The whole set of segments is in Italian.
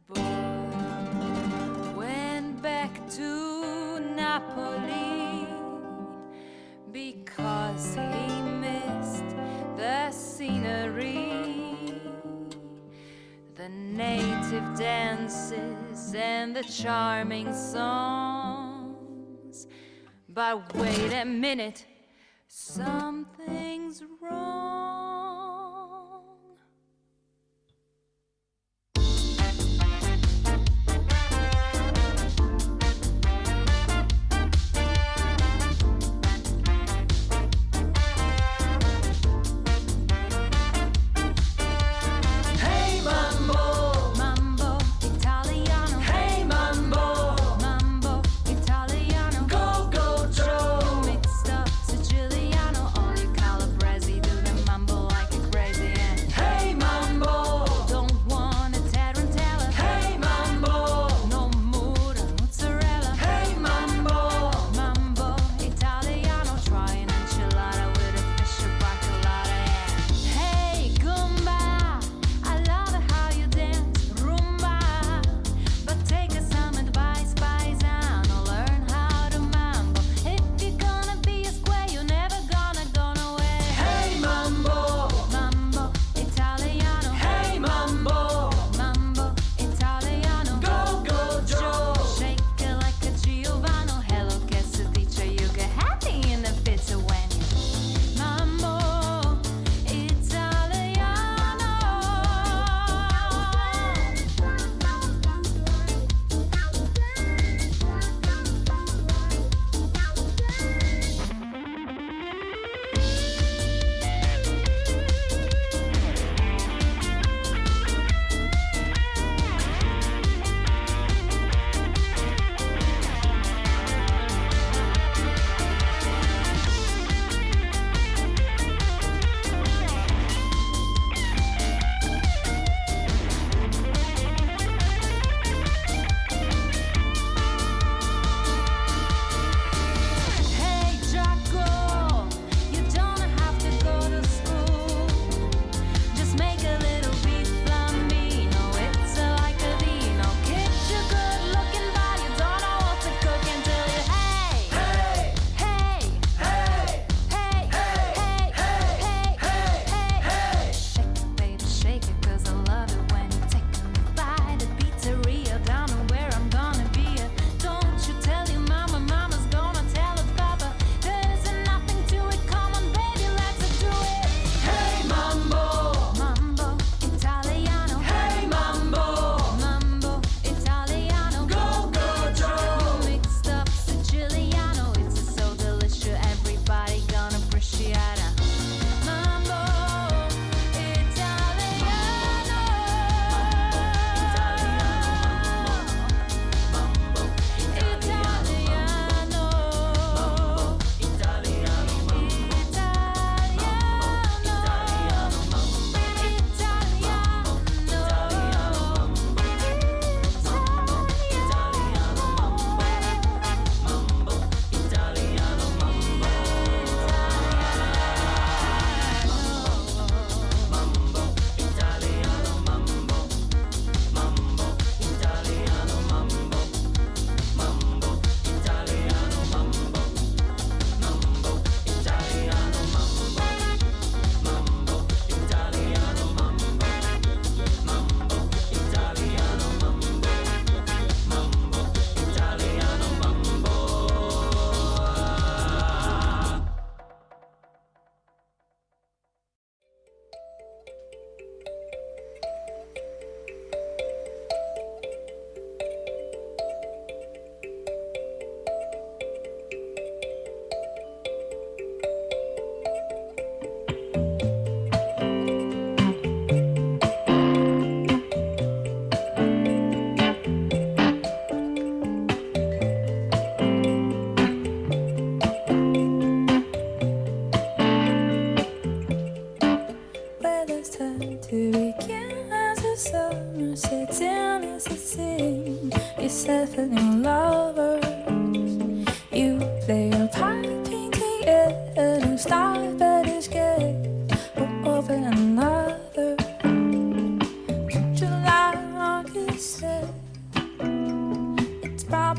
boy went back to Napoli because he missed the scenery, the native dances and the charming songs. But wait a minute, something's wrong. Mambo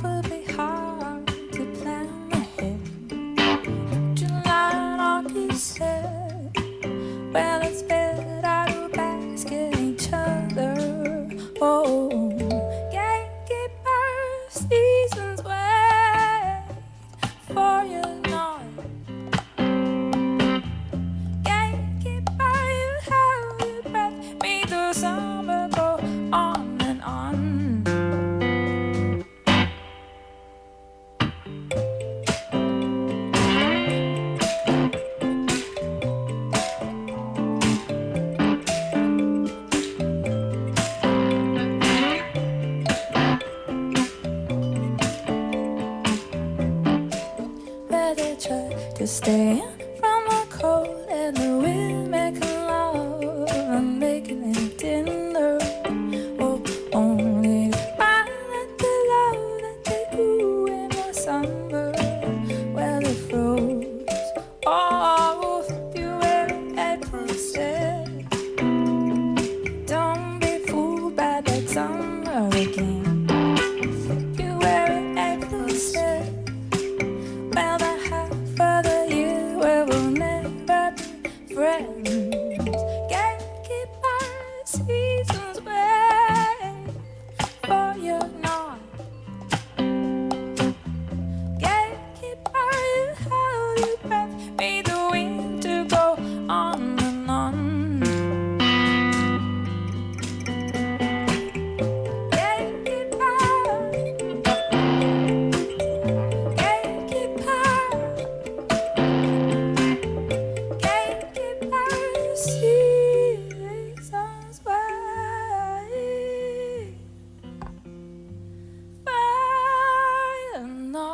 probably hard to plan ahead. July August said, well, it's better to bask in each other. Oh, gatekeeper seasons wait for you not. Gatekeeper, you hold your breath, me through summer, go on and on. Where they try to stay from the cold and the wind, making love and making it dinner. Oh, only to find that the love that they grew in the summer, well, it froze. Oh, February, April said, don't be fooled by that summer again. February, April said, well, the half of the year where we'll never be friends. Gatekeeper seasons wait for you not. Gatekeeper, you hold your breath, may the winter go on and on. Gatekeeper, gatekeeper, gatekeeper seasons wait for you not.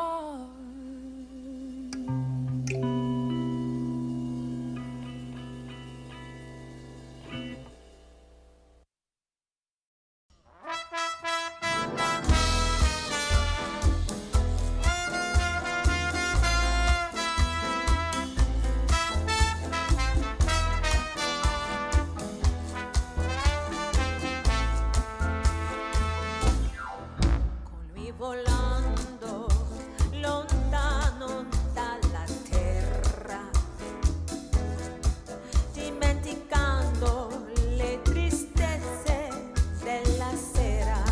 Con lui volando lontano dalla terra, dimenticando le tristezze della sera,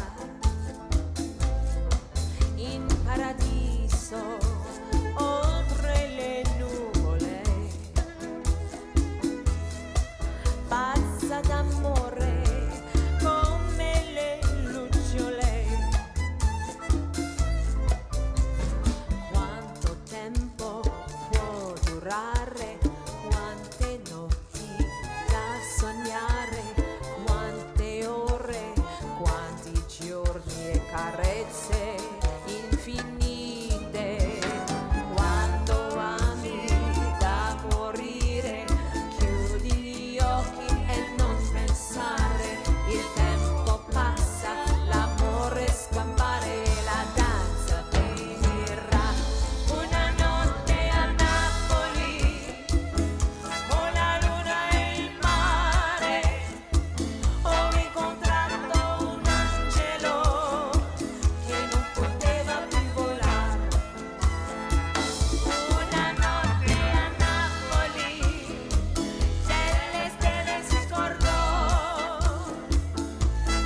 in paradiso oltre le nuvole, pazza d'amore come le lucciole. Quanto tempo può durare, quante notti da sognare, quante ore, quanti giorni e carezze infinite. Quando ami da morire, chiudi gli occhi e non pensare, il tempo passa, l'amore scampare, la danza finirà. Una notte a Napoli, con la luna e il mare, ho incontrato un angelo che non poteva più volare. Una notte a Napoli, delle stelle si scordò,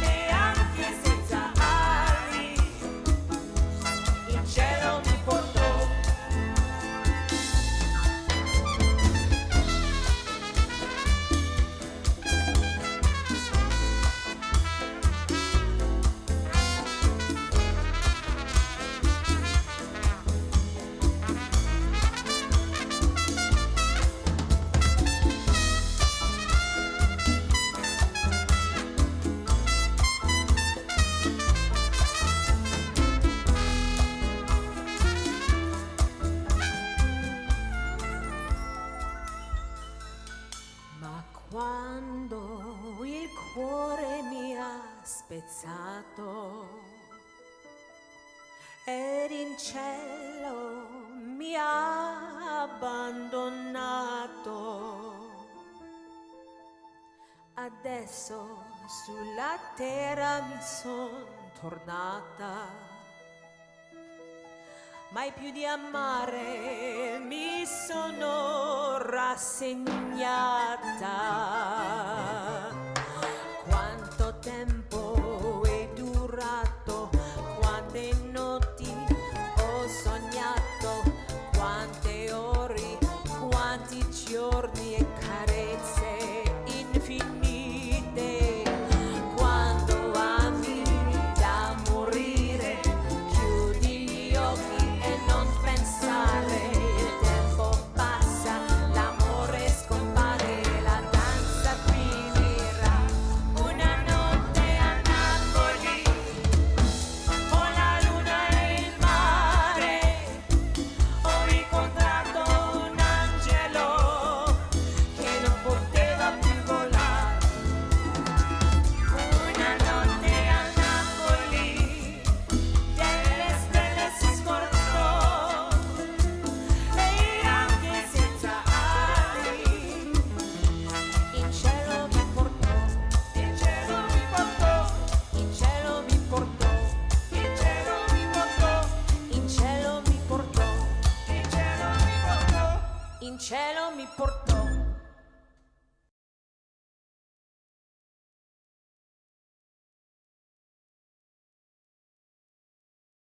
e anche senza ali, il cielo mi portò. Ma quando il cuore mi ha spezzato ed in cielo mi ha abbandonato, adesso sulla terra mi son tornata mai più di amare mi sono rassegnata. Quanto tempo è durato, quante notti ho sognato, quante ore, quanti giorni e carezze infinite. Quando ami da morire, chiudi gli occhi e non pensare. Il tempo passa, l'amore scompare, la danza finirà. Una notte a Napoli, con la luna e il mare, ho incontrato un angelo che non poteva più volare. Una notte a Napoli, delle stelle si scordò, e anche senza ali, in cielo mi portò, in cielo mi portò, in cielo mi portò, in cielo mi portò, in cielo mi portò, in cielo mi portò, in cielo mi portò.